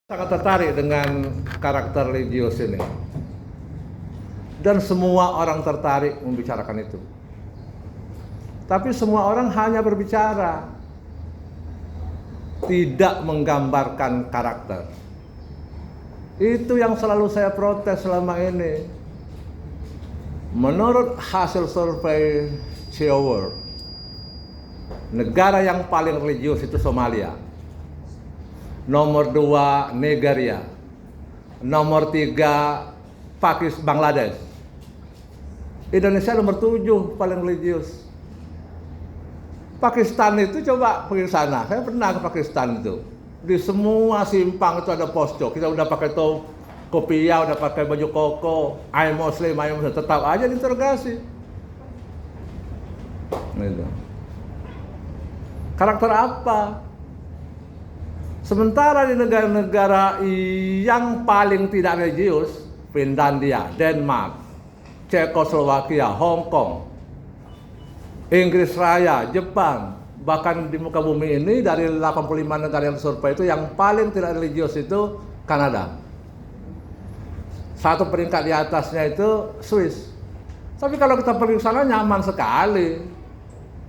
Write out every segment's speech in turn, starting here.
Sangat tertarik dengan karakter religius ini, dan semua orang tertarik membicarakan itu. Tapi semua orang hanya berbicara, tidak menggambarkan karakter. Itu yang selalu saya protes selama ini. Menurut hasil survei Ceo, negara yang paling religius itu Somalia. Nomor 2 Nigeria, nomor 3 Bangladesh, Indonesia nomor 7 paling religius. Pakistan itu coba pergi sana, saya pernah ke Pakistan itu. Di semua simpang itu ada posko. Kita udah pakai kopiah, udah pakai baju koko, I'm Muslim, tetap aja diinterogasi. Gitu. Karakter apa? Sementara di negara-negara yang paling tidak religius, Finlandia, Denmark, Cekoslowakia, Hong Kong, Inggris Raya, Jepang, bahkan di muka bumi ini dari 85 negara yang disurvei itu yang paling tidak religius itu Kanada. Satu peringkat di atasnya itu Swiss. Tapi kalau kita pergi ke sana nyaman sekali.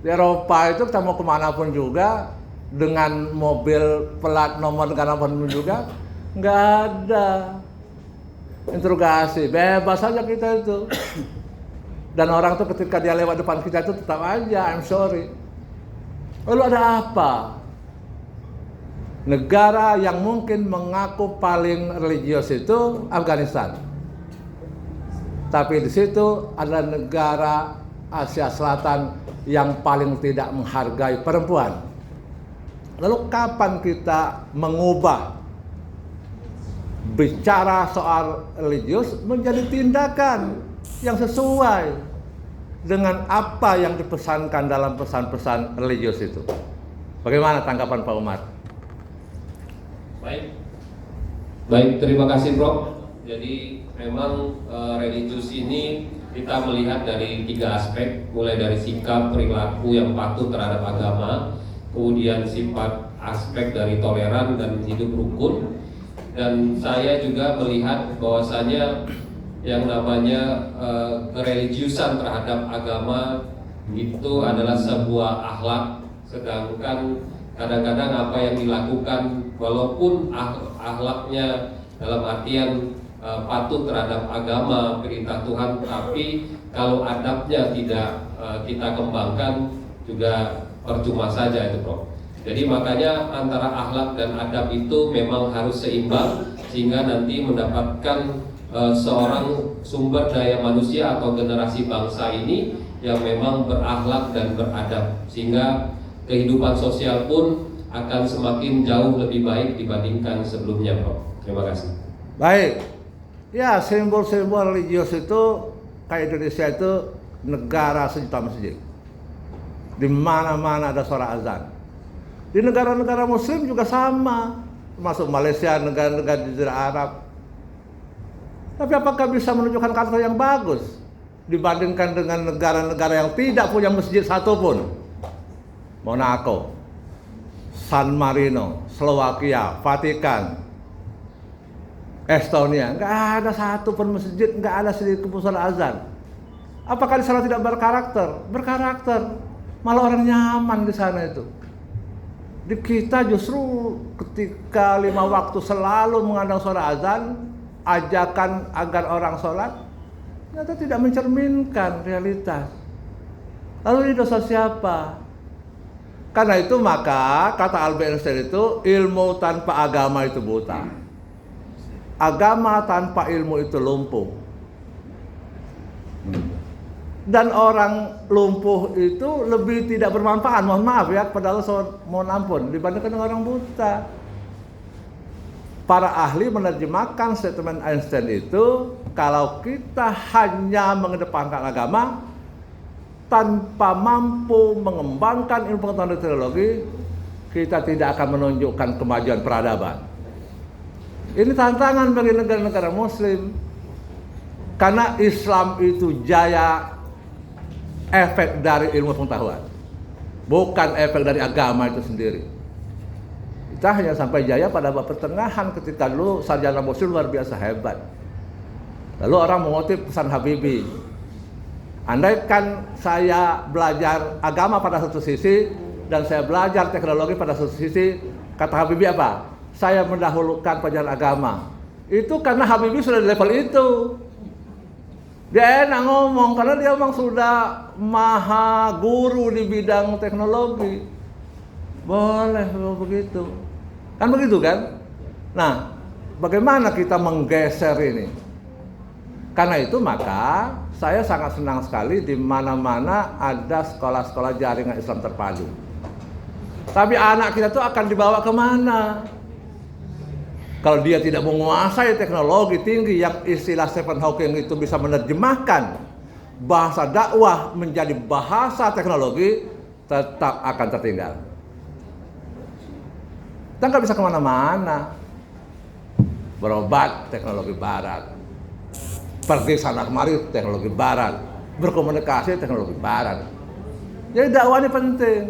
Di Eropa itu kita mau kemana pun juga, dengan mobil plat nomor negara pun juga nggak ada interogasi, bebas saja kita itu. Dan orang tuh ketika dia lewat depan kita itu tetap aja I'm sorry. Lalu ada apa? Negara yang mungkin mengaku paling religius itu Afghanistan, tapi di situ ada negara Asia Selatan yang paling tidak menghargai perempuan. Lalu kapan kita mengubah bicara soal religius menjadi tindakan yang sesuai dengan apa yang dipesankan dalam pesan-pesan religius itu? Bagaimana tanggapan Pak Umar? Baik, terima kasih Prof. Jadi memang religius ini kita melihat dari 3 aspek, mulai dari sikap, perilaku yang patuh terhadap agama, kemudian sifat aspek dari toleran dan hidup rukun. Dan saya juga melihat bahwasanya yang namanya kereligiusan terhadap agama itu adalah sebuah akhlak, sedangkan kadang-kadang apa yang dilakukan walaupun akhlaknya dalam artian patuh terhadap agama, perintah Tuhan, tapi kalau adabnya tidak kita kembangkan juga percuma saja itu Prof. Jadi makanya antara akhlak dan adab itu memang harus seimbang, sehingga nanti mendapatkan seorang sumber daya manusia atau generasi bangsa ini yang memang berakhlak dan beradab, sehingga kehidupan sosial pun akan semakin jauh lebih baik dibandingkan sebelumnya Prof. Terima kasih. Baik, ya simbol-simbol religius itu kayak Indonesia itu negara sejuta masjid. Di mana-mana ada suara azan. Di negara-negara Muslim juga sama, termasuk Malaysia, negara-negara di Jazirah Arab. Tapi apakah bisa menunjukkan karakter yang bagus dibandingkan dengan negara-negara yang tidak punya masjid satupun? Monaco, San Marino, Slovakia, Vatikan, Estonia, nggak ada satupun masjid, nggak ada sedikit suara azan. Apakah di sana tidak berkarakter? Berkarakter. Malah orang nyaman di sana itu. Di kita justru ketika 5 waktu selalu mengandang suara azan, ajakan agar orang sholat, ternyata tidak mencerminkan realitas. Lalu ini dosa siapa? Karena itu maka kata Albert Einstein itu, ilmu tanpa agama itu buta. Agama tanpa ilmu itu lumpuh. Dan orang lumpuh itu lebih tidak bermanfaat, mohon maaf ya, padahal mohon ampun, dibandingkan dengan orang buta. Para ahli menerjemahkan statement Einstein itu, kalau kita hanya mengedepankan agama tanpa mampu mengembangkan ilmu pengetahuan dan teknologi, kita tidak akan menunjukkan kemajuan peradaban. Ini tantangan bagi negara-negara Muslim, karena Islam itu jaya efek dari ilmu pengetahuan, bukan efek dari agama itu sendiri. Kita hanya sampai jaya pada babak pertengahan ketika dulu sarjana muslim luar biasa hebat. Lalu orang mengutip pesan Habibie. Andaikan saya belajar agama pada satu sisi dan saya belajar teknologi pada satu sisi, kata Habibie apa? Saya mendahulukan pelajaran agama. Itu karena Habibie sudah di level itu. Dia enak ngomong karena dia memang sudah maha guru di bidang teknologi. Boleh begitu. Kan begitu kan? Nah, bagaimana kita menggeser ini? Karena itu maka saya sangat senang sekali di mana-mana ada sekolah-sekolah jaringan Islam terpadu. Tapi anak kita tuh akan dibawa kemana? Kalau dia tidak menguasai teknologi tinggi yang istilah Stephen Hawking itu bisa menerjemahkan bahasa dakwah menjadi bahasa teknologi, tetap akan tertinggal. Kita nggak bisa kemana-mana. Berobat teknologi barat, pergi sana kemari teknologi barat, berkomunikasi teknologi barat. Jadi dakwah ini penting.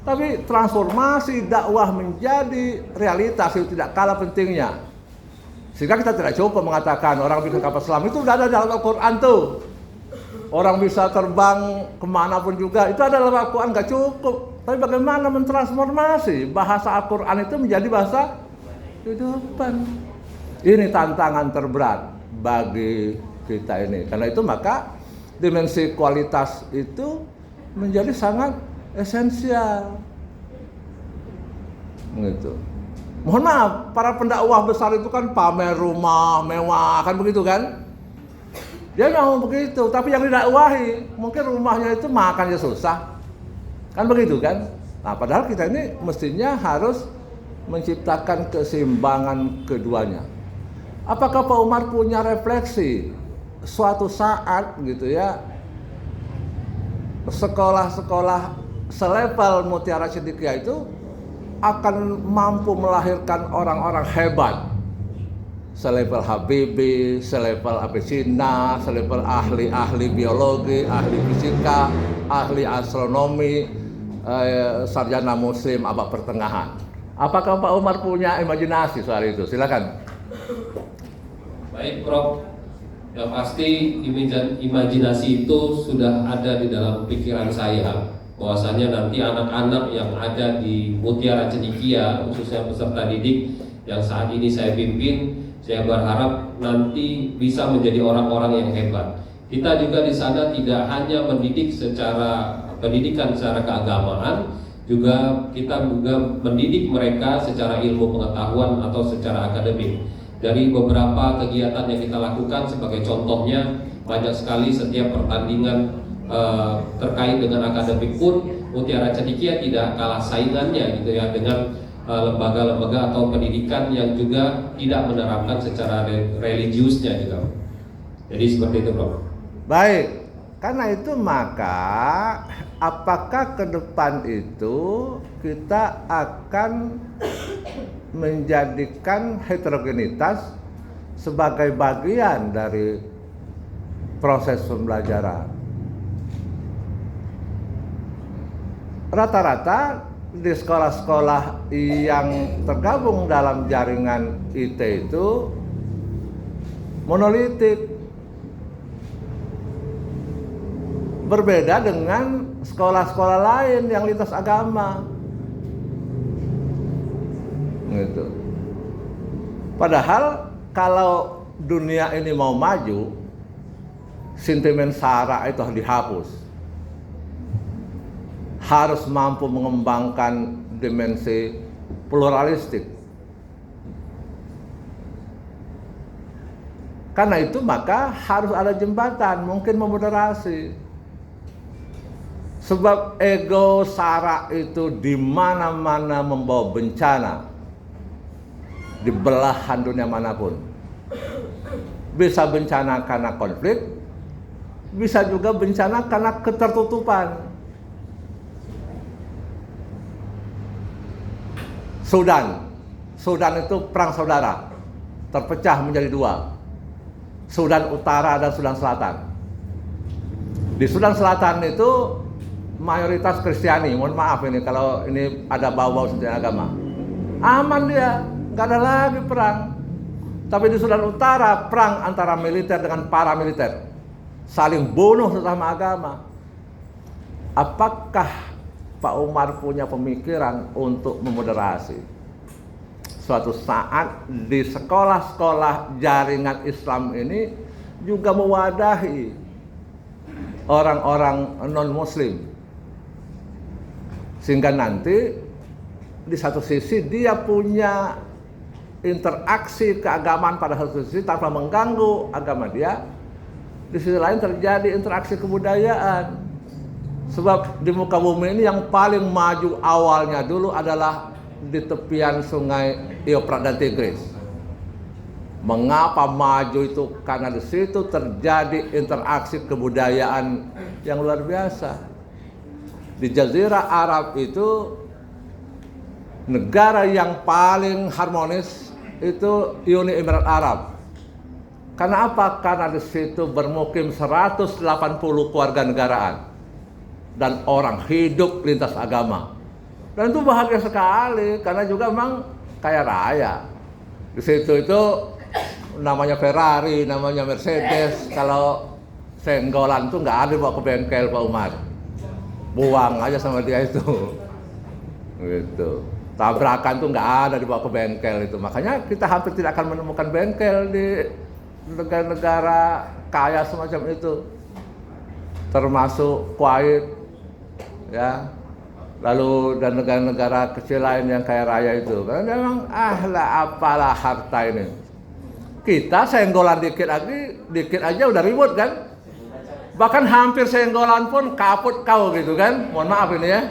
Tapi transformasi dakwah menjadi realitas itu tidak kalah pentingnya. Sehingga kita tidak cukup mengatakan orang bikin kapal selam itu sudah ada dalam Al-Quran tuh. Orang bisa terbang kemanapun juga, itu ada dalam Al-Quran, nggak cukup. Tapi bagaimana mentransformasi bahasa Al-Quran itu menjadi bahasa kehidupan. Ini tantangan terberat bagi kita ini. Karena itu maka dimensi kualitas itu menjadi sangat esensial. Gitu. Mohon maaf, para pendakwah besar itu kan pamer rumah mewah, kan begitu kan? Dia mau begitu, tapi yang didakwahi mungkin rumahnya itu makannya susah. Kan begitu kan? Nah, padahal kita ini mestinya harus menciptakan keseimbangan keduanya. Apakah Pak Umar punya refleksi suatu saat gitu ya, sekolah-sekolah selevel Mutiara Cendekia itu akan mampu melahirkan orang-orang hebat, selevel Habibie, selevel Avicenna, selevel ahli-ahli biologi, ahli fisika, ahli astronomi, sarjana muslim abad pertengahan. Apakah Pak Umar punya imajinasi soal itu? Silakan. Baik, Prof. Yang pasti imajinasi itu sudah ada di dalam pikiran saya, bahwasanya nanti anak-anak yang ada di Mutiara Cendekia, khususnya peserta didik yang saat ini saya pimpin, saya berharap nanti bisa menjadi orang-orang yang hebat. Kita juga di sana tidak hanya mendidik secara pendidikan secara keagamaan, juga kita juga mendidik mereka secara ilmu pengetahuan atau secara akademik. Dari beberapa kegiatan yang kita lakukan, sebagai contohnya banyak sekali setiap pertandingan terkait dengan akademik pun Mutiara Cendekia tidak kalah saingannya gitu ya dengan lembaga-lembaga atau pendidikan yang juga tidak menerapkan secara religiusnya juga. Jadi seperti itu, Bro. Baik, karena itu maka apakah ke depan itu kita akan menjadikan heterogenitas sebagai bagian dari proses pembelajaran? Rata-rata di sekolah-sekolah yang tergabung dalam jaringan IT itu monolitik. Berbeda dengan sekolah-sekolah lain yang lintas agama. Gitu. Padahal kalau dunia ini mau maju, sentimen sara itu harus dihapus. Harus mampu mengembangkan dimensi pluralistik. Karena itu maka harus ada jembatan, mungkin memoderasi. Sebab ego sara itu di mana-mana membawa bencana di belahan dunia manapun. Bisa bencana karena konflik, bisa juga bencana karena ketertutupan. Sudan itu perang saudara, terpecah menjadi dua, Sudan Utara dan Sudan Selatan. Di Sudan Selatan itu mayoritas Kristiani, mohon maaf ini kalau ini ada bau-bau sentimen agama. Aman dia, nggak ada lagi perang. Tapi di Sudan Utara, perang antara militer dengan paramiliter, saling bunuh sesama agama. Apakah Pak Umar punya pemikiran untuk memoderasi? Suatu saat di sekolah-sekolah jaringan Islam ini juga mewadahi orang-orang non-muslim, sehingga nanti di satu sisi dia punya interaksi keagamaan pada satu sisi tanpa mengganggu agama dia, di sisi lain terjadi interaksi kebudayaan. Sebab di muka bumi ini yang paling maju awalnya dulu adalah di tepian sungai Eufrat dan Tigris. Mengapa maju itu? Karena di situ terjadi interaksi kebudayaan yang luar biasa. Di Jazirah Arab itu negara yang paling harmonis itu Uni Emirat Arab. Karena apa? Karena di situ bermukim 180 keluarga negaraan dan orang hidup lintas agama. Dan itu bahagia sekali karena juga memang kaya raya. Di situ itu namanya Ferrari, namanya Mercedes. Kalau senggolan tuh nggak ada bawa ke bengkel Pak Umar. Buang aja sama dia itu. Gitu. Tabrakan tuh nggak ada dibawa ke bengkel itu. Makanya kita hampir tidak akan menemukan bengkel di negara-negara kaya semacam itu. Termasuk Kuwait, ya. Lalu dan negara-negara kecil lain yang kaya raya itu. Karena memang apalah harta ini. Kita senggolan dikit aja udah ribut kan. Bahkan hampir senggolan pun kaput kau gitu kan. Mohon maaf ini ya.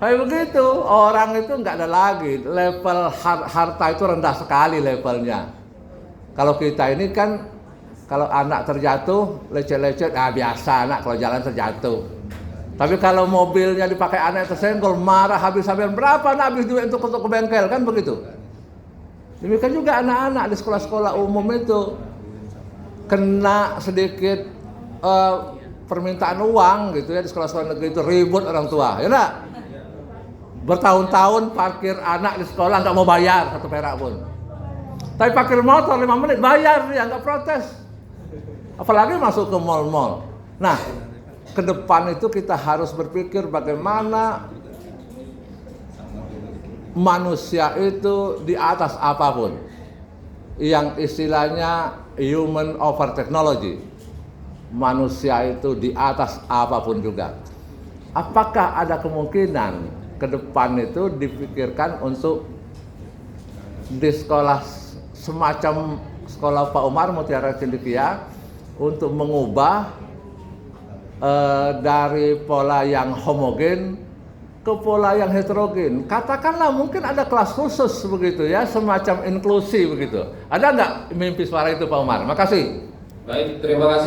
Kayak begitu, orang itu nggak ada lagi. Level harta itu rendah sekali levelnya. Kalau kita ini kan, kalau anak terjatuh, lecet-lecet, biasa anak kalau jalan terjatuh. Tapi kalau mobilnya dipakai anak tersenggol, marah habis-habisan. Berapa anak habis duit untuk ke bengkel, kan begitu. Demikian juga anak-anak di sekolah-sekolah umum itu kena sedikit permintaan uang gitu ya, di sekolah-sekolah negeri itu ribut orang tua, ya enggak? Bertahun-tahun parkir anak di sekolah nggak mau bayar 1 perak pun. Tapi parkir motor 5 menit bayar, dia nggak protes. Apalagi masuk ke mal-mal. Nah, ke depan itu kita harus berpikir bagaimana manusia itu di atas apapun. Yang istilahnya human over technology. Manusia itu di atas apapun juga. Apakah ada kemungkinan ke depan itu dipikirkan untuk di sekolah semacam sekolah Pak Umar Mutiara Cendekia untuk mengubah dari pola yang homogen ke pola yang heterogen. Katakanlah mungkin ada kelas khusus begitu ya, semacam inklusi begitu. Ada nggak mimpi suara itu Pak Umar? Makasih. Baik, terima kasih.